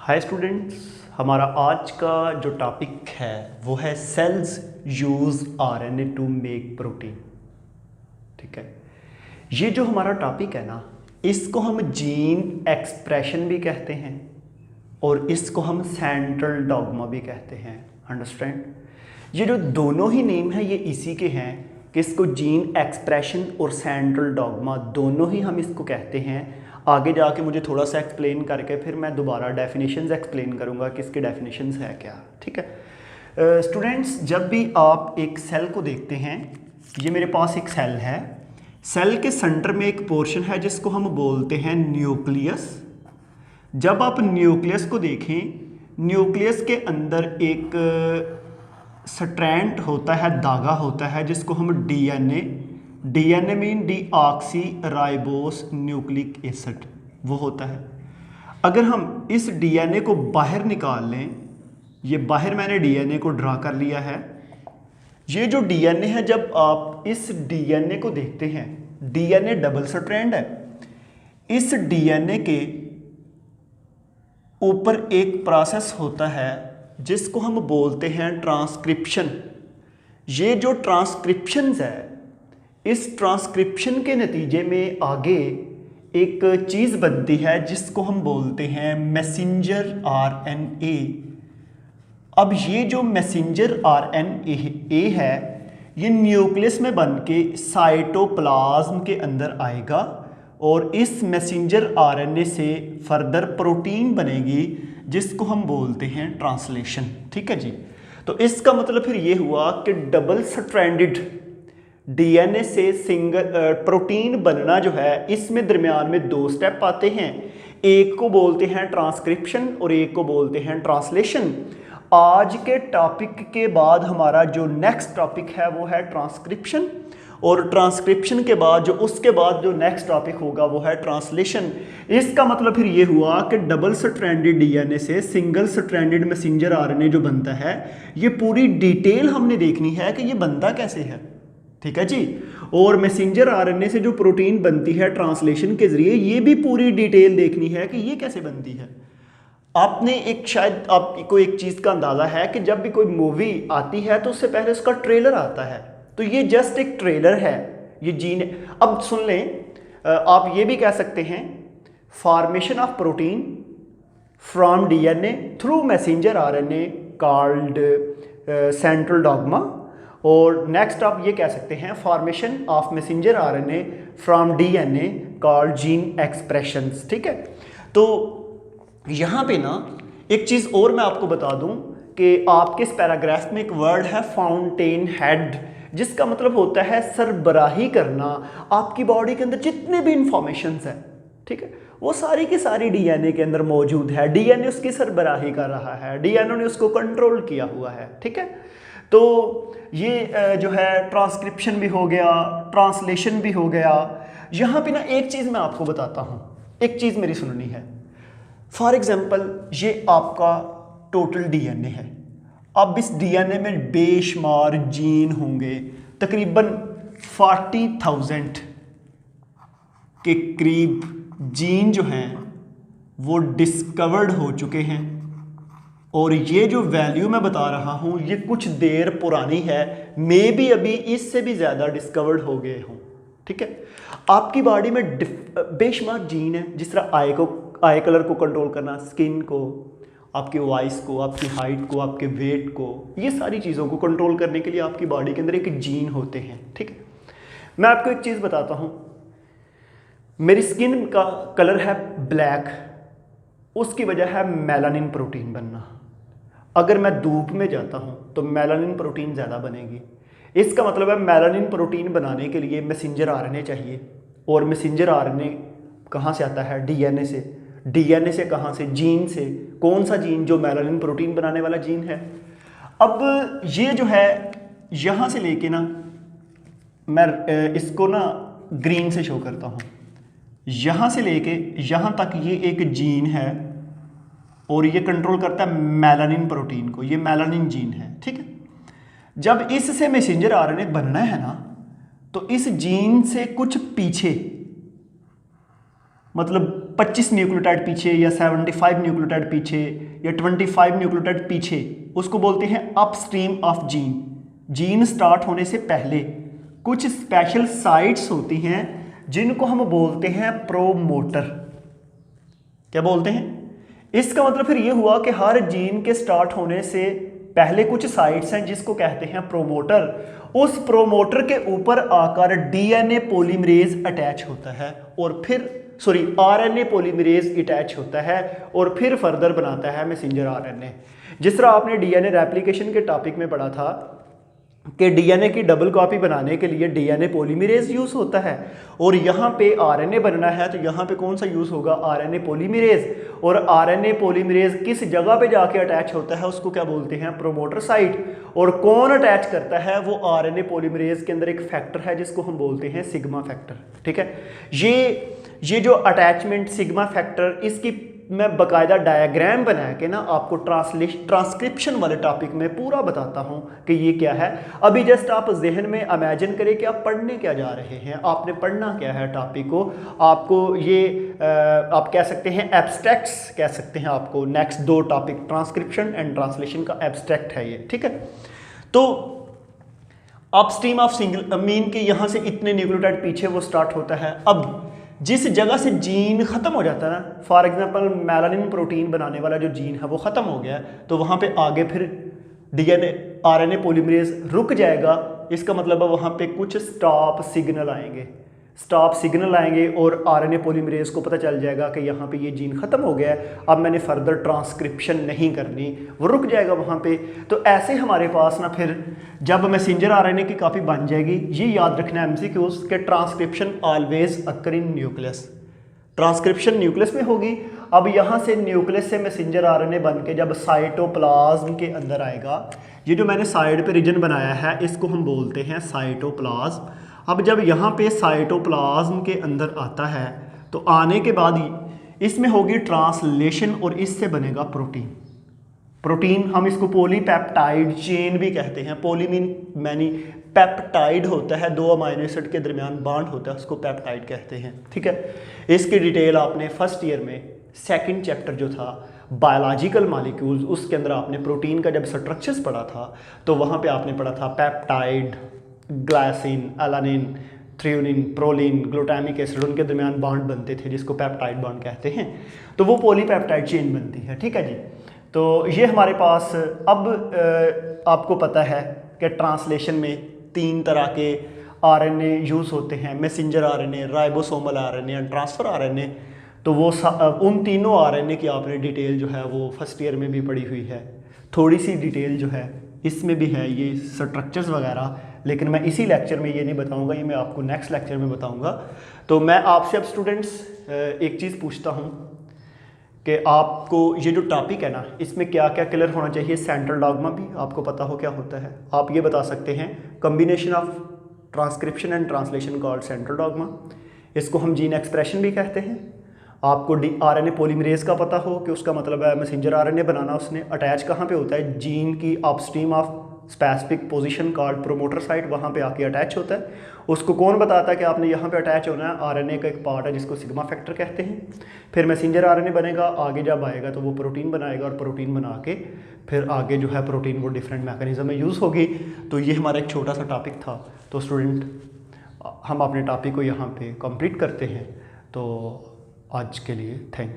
Hi students, हमारा आज का जो टॉपिक है वो है cells use RNA to make protein. ठीक है, ये जो हमारा टॉपिक है ना, इसको हम जीन एक्सप्रेशन भी कहते हैं और इसको हम सेंट्रल डॉग्मा भी कहते हैं। अंडरस्टैंड? ये जो दोनों ही नेम है ये इसी के हैं कि इसको जीन एक्सप्रेशन और सेंट्रल डॉग्मा दोनों ही हम इसको कहते हैं। आगे जाके मुझे थोड़ा सा एक्सप्लेन करके फिर मैं दोबारा डेफिनेशंस एक्सप्लेन करूँगा कि इसके डेफिनेशंस है क्या। ठीक है स्टूडेंट्स, जब भी आप एक सेल को देखते हैं, ये मेरे पास एक सेल है। सेल के सेंटर में एक पोर्शन है जिसको हम बोलते हैं न्यूक्लियस। जब आप न्यूक्लियस को देखें, न्यूक्लियस के अंदर एक स्ट्रैंड होता है, धागा होता है जिसको हम DNA mean deoxy ribose nucleic acid वो होता है। अगर हम इस डीएनए को बाहर निकाल लें, ये बाहर मैंने डीएनए को ड्रा कर लिया है। ये जो डीएनए है, जब आप इस डीएनए को देखते हैं, डीएनए डबल स्ट्रैंड है। इस डीएनए के ऊपर एक प्रोसेस होता है जिसको हम बोलते हैं ट्रांसक्रिप्शन। ये जो ट्रांसक्रिप्शंस है, इस ट्रांसक्रिप्शन के नतीजे में आगे एक चीज़ बनती है जिसको हम बोलते हैं मैसेंजर आरएनए। अब ये जो मैसेंजर आरएनए है, ये न्यूक्लियस में बन के साइटोप्लाज्म के अंदर आएगा और इस मैसेंजर आरएनए से फर्दर प्रोटीन बनेगी जिसको हम बोलते हैं ट्रांसलेशन। ठीक है जी, तो इसका मतलब फिर ये हुआ कि डबल स्ट्रैंडेड डीएनए से सिंगल प्रोटीन बनना जो है, इसमें दरमियान में दो स्टेप आते हैं। एक को बोलते हैं ट्रांसक्रिप्शन और एक को बोलते हैं ट्रांसलेशन। आज के टॉपिक के बाद हमारा जो नेक्स्ट टॉपिक है वो है ट्रांसक्रिप्शन, और ट्रांसक्रिप्शन के बाद उसके बाद जो नेक्स्ट टॉपिक होगा वो है ट्रांसलेशन। इसका मतलब फिर ये हुआ कि डबल स्ट्रैंडेड डीएनए से सिंगल स्ट्रैंडेड मैसेंजर आरएनए जो बनता है, ये पूरी डिटेल हमने देखनी है कि ये बनता कैसे है। ठीक है जी, और मैसेंजर आरएनए से जो प्रोटीन बनती है ट्रांसलेशन के जरिए, ये भी पूरी डिटेल देखनी है कि ये कैसे बनती है। आपने एक, शायद आपको एक चीज़ का अंदाज़ा है कि जब भी कोई मूवी आती है तो उससे पहले उसका ट्रेलर आता है, तो ये जस्ट एक ट्रेलर है, ये जीन। अब सुन लें, आप ये भी कह सकते हैं formation of protein from DNA through messenger RNA called central dogma, और नेक्स्ट आप ये कह सकते हैं formation of messenger RNA from DNA called gene expressions. ठीक है, तो यहाँ पे ना एक चीज़ और मैं आपको बता दूं कि आपके इस पैराग्राफ में एक वर्ड है फाउंटेन हेड, जिसका मतलब होता है सरबराही करना। आपकी बॉडी के अंदर जितने भी इंफॉर्मेशंस हैं, ठीक है, वो सारी की सारी डीएनए के अंदर मौजूद है। डीएनए उसकी सरबराही कर रहा है, डीएनए ने उसको कंट्रोल किया हुआ है। ठीक है, तो ये जो है ट्रांसक्रिप्शन भी हो गया, ट्रांसलेशन भी हो गया। यहाँ पे ना एक चीज़ मैं आपको बताता हूँ, एक चीज़ मेरी सुननी है। फॉर एग्जाम्पल, ये आपका टोटल डीएनए है। अब इस डीएनए में बेशुमार जीन होंगे, तकरीबन 40,000 के करीब जीन जो हैं वो डिस्कवर्ड हो चुके हैं, और ये जो वैल्यू मैं बता रहा हूँ ये कुछ देर पुरानी है, मे बी अभी इससे भी ज़्यादा डिस्कवर्ड हो गए हों। ठीक है, आपकी बॉडी में बेशुमार जीन है, जिस तरह आई कलर को कंट्रोल करना, स्किन को, आपकी वॉइस को, आपकी हाइट को, आपके वेट को, ये सारी चीज़ों को कंट्रोल करने के लिए आपकी बॉडी के अंदर एक जीन होते हैं। ठीक है, मैं आपको एक चीज़ बताता हूँ। मेरी स्किन का कलर है ब्लैक, उसकी वजह है मेलानिन प्रोटीन बनना। अगर मैं धूप में जाता हूँ तो मेलानिन प्रोटीन ज़्यादा बनेगी। इसका मतलब है मेलानिन प्रोटीन बनाने के लिए मैसेंजर आरएनए चाहिए, और मैसेंजर आरएनए कहाँ से आता है? डीएनए से। डीएनए से कहाँ से? जीन से। कौन सा जीन? जो मेलानिन प्रोटीन बनाने वाला जीन है। अब ये जो है, यहाँ से लेके ना, मैं इसको ना ग्रीन से शो करता हूँ, यहाँ से लेके यहाँ तक ये एक जीन है, और ये कंट्रोल करता है मेलानिन प्रोटीन को, ये मेलानिन जीन है। ठीक है, जब इससे मैसेंजर आरएनए बनना है ना, तो इस जीन से कुछ पीछे, मतलब 25 न्यूक्लियोटाइड पीछे या 75 न्यूक्लियोटाइड पीछे या 25 न्यूक्लियोटाइड पीछे, उसको बोलते हैं upstream of gene. Gene start होने से पहले कुछ स्पेशल साइट्स होती हैं जिनको हम बोलते हैं प्रोमोटर। क्या बोलते हैं? इसका मतलब फिर ये हुआ कि हर जीन के स्टार्ट होने से पहले कुछ साइट्स हैं जिसको कहते हैं प्रोमोटर। उस प्रोमोटर के ऊपर आकर डीएनए पॉलीमरेज अटैच होता है और फिर आरएनए पॉलीमरेज अटैच होता है और फिर फर्दर बनाता है मैसेंजर आरएनए। जिस तरह आपने डीएनए रेप्लिकेशन के टॉपिक में पढ़ा था कि डीएनए की डबल कॉपी बनाने के लिए डीएनए पॉलीमरेज यूज होता है, और यहाँ पे आरएनए बनना है तो यहाँ पे कौन सा यूज होगा? RNA polymerase. और आरएनए पॉलीमरेज किस जगह पे जाके अटैच होता है उसको क्या बोलते हैं? Promoter site. और कौन अटैच करता है? वो आरएनए पॉलीमरेज के अंदर एक फैक्टर है जिसको हम बोलते हैं सिग्मा फैक्टर। ठीक है, ये जो अटैचमेंट सिग्मा फैक्टर, इसकी मैं बकायदा डायग्राम बना के ना आपको ट्रांसक्रिप्शन वाले टॉपिक में पूरा बताता हूं कि ये क्या है। अभी जस्ट आप जहन में इमेजिन करें कि आप पढ़ने क्या जा रहे हैं, आपने पढ़ना क्या है टॉपिक को। आपको ये आप कह सकते हैं एब्स्ट्रैक्ट्स कह सकते हैं आपको। Next 2 topic transcription and translation का एब्स्ट्रैक्ट है ये। ठीक है, तो अपस्ट्रीम ऑफ सिंगल मीन के यहाँ से इतने न्यूक्लियोटाइड पीछे वो स्टार्ट होता है। अब जिस जगह से जीन ख़त्म हो जाता है ना, फॉर एग्जांपल मेलानिन प्रोटीन बनाने वाला जो जीन है वो ख़त्म हो गया, तो वहाँ पे आगे फिर डीएनए आरएनए पॉलीमरेज रुक जाएगा। इसका मतलब है वहाँ पे कुछ स्टॉप सिग्नल आएंगे और आरएनए पॉलीमरेज को पता चल जाएगा कि यहाँ पे ये जीन ख़त्म हो गया है, अब मैंने फर्दर ट्रांसक्रिप्शन नहीं करनी, वो रुक जाएगा वहाँ पे। तो ऐसे हमारे पास ना फिर जब मैसेंजर आरएनए की कॉपी बन जाएगी, ये याद रखना है एमसीक्यूज के ट्रांसक्रिप्शन ऑलवेज अकर इन न्यूक्लियस। ट्रांसक्रिप्शन न्यूक्लियस में होगी। अब यहाँ से न्यूक्लियस से मैसेंजर आरएनए बन के जब साइटोप्लाज्म के अंदर आएगा, ये जो मैंने साइड पे रीजन बनाया है इसको हम बोलते हैं साइटोप्लाज्म। अब जब यहाँ पे साइटोप्लाज्म के अंदर आता है तो आने के बाद इसमें होगी ट्रांसलेशन और इससे बनेगा प्रोटीन। हम इसको पॉलीपेप्टाइड चेन भी कहते हैं। पॉली मीन मैनी, पेप्टाइड होता है, 2 अमाइनो एसिड के दरमियान बॉन्ड होता है, उसको पेप्टाइड कहते हैं। ठीक है, इसकी डिटेल आपने फर्स्ट ईयर में 2nd चैप्टर जो था बायोलॉजिकल मॉलिक्यूल्स, उसके अंदर आपने प्रोटीन का जब स्ट्रक्चर्स पढ़ा था तो वहाँ पे आपने पढ़ा था peptide, glycine, alanine, threonine, proline, glutamic acid, उनके दरमियान बॉन्ड बनते थे जिसको पेप्टाइड बॉन्ड कहते हैं। तो वो पॉलीपेप्टाइड चेन बनती है। ठीक है जी, तो ये हमारे पास अब आपको पता है कि ट्रांसलेशन में 3 तरह के आरएनए यूज़ होते हैं, messenger RNA, ribosomal RNA and transfer RNA. तो वो उन तीनों आरएनए की आपने डिटेल जो है वो फर्स्ट ईयर में भी पढ़ी हुई है। थोड़ी सी डिटेल जो है इसमें भी है, ये स्ट्रक्चर्स वगैरह, लेकिन मैं इसी लेक्चर में ये नहीं बताऊंगा, ये मैं आपको नेक्स्ट लेक्चर में बताऊंगा। तो मैं आपसे अब स्टूडेंट्स एक चीज़ पूछता हूँ कि आपको ये जो टॉपिक है ना, इसमें क्या क्या क्लियर होना चाहिए। सेंट्रल डॉग्मा भी आपको पता हो क्या होता है। आप ये बता सकते हैं combination of transcription and translation called central dogma. इसको हम जीन एक्सप्रेशन भी कहते हैं। आपको आरएनए पॉलीमरेज का पता हो कि उसका मतलब है मैसेंजर आरएनए बनाना, उसने अटैच कहाँ पे होता है? जीन की upstream of specific position called promoter site, वहाँ पे आके अटैच होता है। उसको कौन बताता है कि आपने यहाँ पे अटैच होना है? आरएनए का एक पार्ट है जिसको सिग्मा फैक्टर कहते हैं। फिर मैसेंजर आरएनए बनेगा, आगे जब आएगा तो वो प्रोटीन बनाएगा और प्रोटीन बना के फिर आगे जो है प्रोटीन वो डिफरेंट मैकेनिज्म में यूज़ होगी। तो ये हमारा एक छोटा सा टॉपिक था। तो स्टूडेंट हम अपने टॉपिक को यहाँ पे कंप्लीट करते हैं। तो आज के लिए थैंक